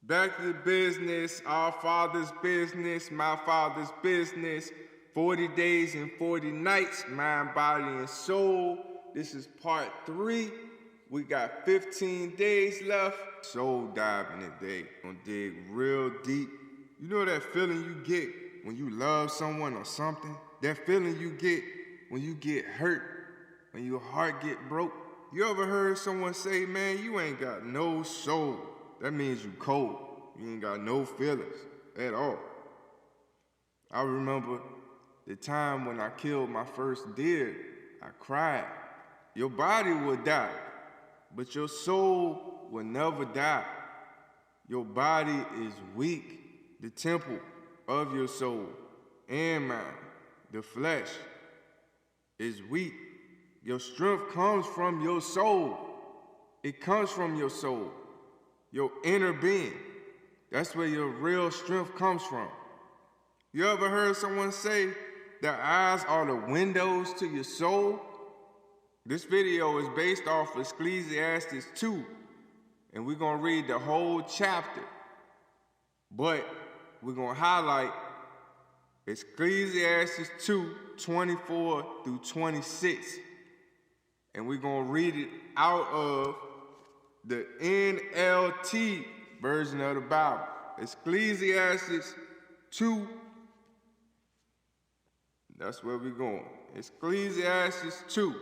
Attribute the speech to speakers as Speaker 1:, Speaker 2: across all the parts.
Speaker 1: Back to the business, our father's business, my father's business. 40 days and 40 nights, mind, body, and soul. This is part 3. We got 15 days left. Soul diving today. Gonna dig real deep. You know that feeling you get when you love someone or something? That feeling you get when you get hurt, when your heart get broke? You ever heard someone say, man, you ain't got no soul? That means you cold. You ain't got no feelings at all. I remember the time when I killed my first deer. I cried. Your body will die, but your soul will never die. Your body is weak, the temple of your soul and mind. The flesh is weak. Your strength comes from your soul. It comes from your soul, your inner being. That's where your real strength comes from. You ever heard someone say their eyes are the windows to your soul? This video is based off Ecclesiastes 2, and we're going to read the whole chapter. But we're going to highlight Ecclesiastes 2, 24 through 26. And we're going to read it out of the NLT version of the Bible. Ecclesiastes 2. That's where we're going. Ecclesiastes 2.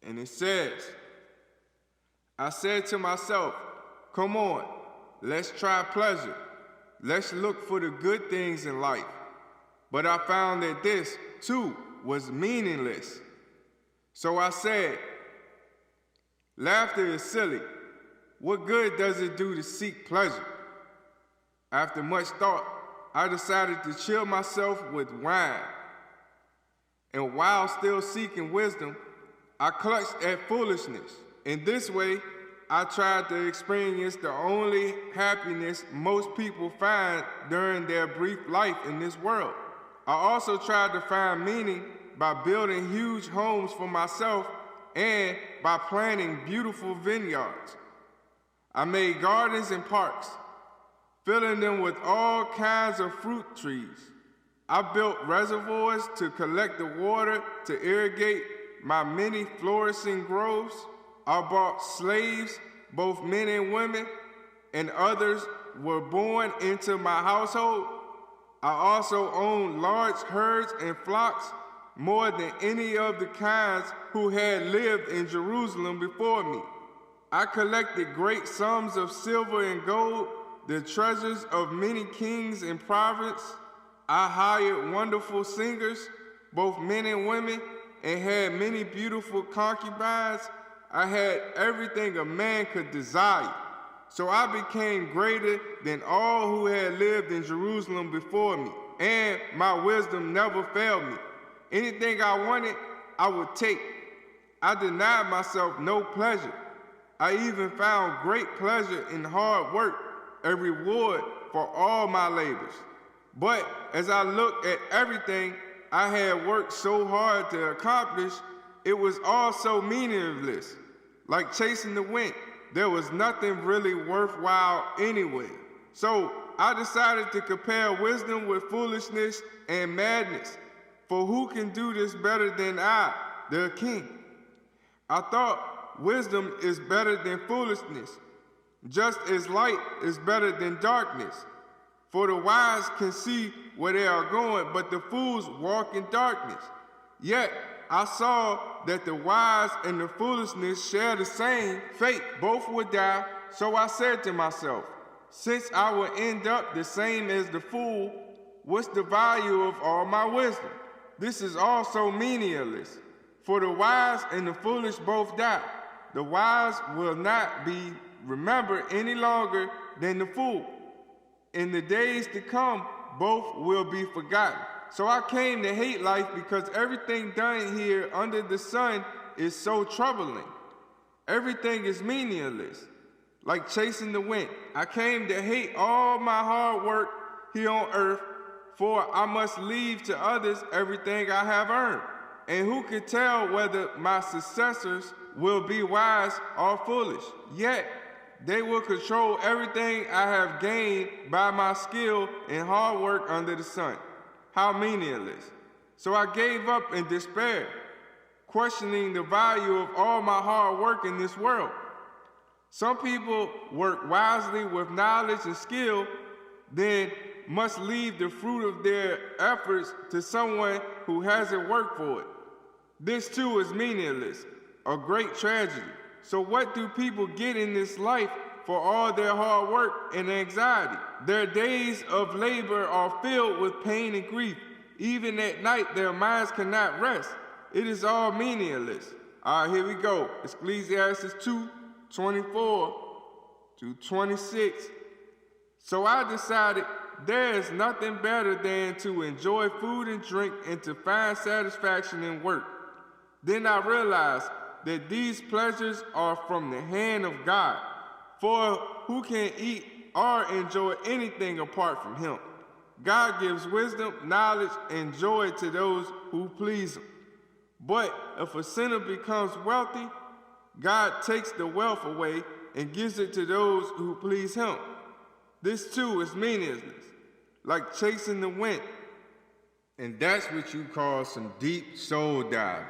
Speaker 1: And it says, I said to myself, come on, let's try pleasure. Let's look for the good things in life. But I found that this, too, was meaningless. So I said, laughter is silly. What good does it do to seek pleasure? After much thought, I decided to chill myself with wine. And while still seeking wisdom, I clutched at foolishness. In this way, I tried to experience the only happiness most people find during their brief life in this world. I also tried to find meaning by building huge homes for myself and by planting beautiful vineyards. I made gardens and parks, filling them with all kinds of fruit trees. I built reservoirs to collect the water to irrigate my many flourishing groves. I bought slaves, both men and women, and others were born into my household. I also owned large herds and flocks, more than any of the kinds who had lived in Jerusalem before me. I collected great sums of silver and gold, the treasures of many kings and provinces. I hired wonderful singers, both men and women, and had many beautiful concubines. I had everything a man could desire. So I became greater than all who had lived in Jerusalem before me, and my wisdom never failed me. Anything I wanted, I would take. I denied myself no pleasure. I even found great pleasure in hard work, a reward for all my labors. But as I looked at everything I had worked so hard to accomplish, it was all so meaningless. Like chasing the wind, there was nothing really worthwhile anyway. So I decided to compare wisdom with foolishness and madness. For who can do this better than I, their king? I thought wisdom is better than foolishness, just as light is better than darkness. For the wise can see where they are going, but the fools walk in darkness. Yet I saw that the wise and the foolishness share the same fate. Both would die. So I said to myself, since I will end up the same as the fool, what's the value of all my wisdom? This is also meaningless. For the wise and the foolish both die. The wise will not be remembered any longer than the fool. In the days to come, both will be forgotten. So I came to hate life because everything done here under the sun is so troubling. Everything is meaningless, like chasing the wind. I came to hate all my hard work here on earth, for I must leave to others everything I have earned. And who can tell whether my successors will be wise or foolish? Yet they will control everything I have gained by my skill and hard work under the sun. How meaningless. So I gave up in despair, questioning the value of all my hard work in this world. Some people work wisely with knowledge and skill, then must leave the fruit of their efforts to someone who hasn't worked for it. This too is meaningless, a great tragedy. So what do people get in this life for all their hard work and anxiety? Their days of labor are filled with pain and grief. Even at night, their minds cannot rest. It is all meaningless. All right, here we go. Ecclesiastes 2:24-26. So I decided there is nothing better than to enjoy food and drink and to find satisfaction in work. Then I realized that these pleasures are from the hand of God. For who can eat or enjoy anything apart from him? God gives wisdom, knowledge, and joy to those who please him. But if a sinner becomes wealthy, God takes the wealth away and gives it to those who please him. This too is meaningless, like chasing the wind. And that's what you call some deep soul diving.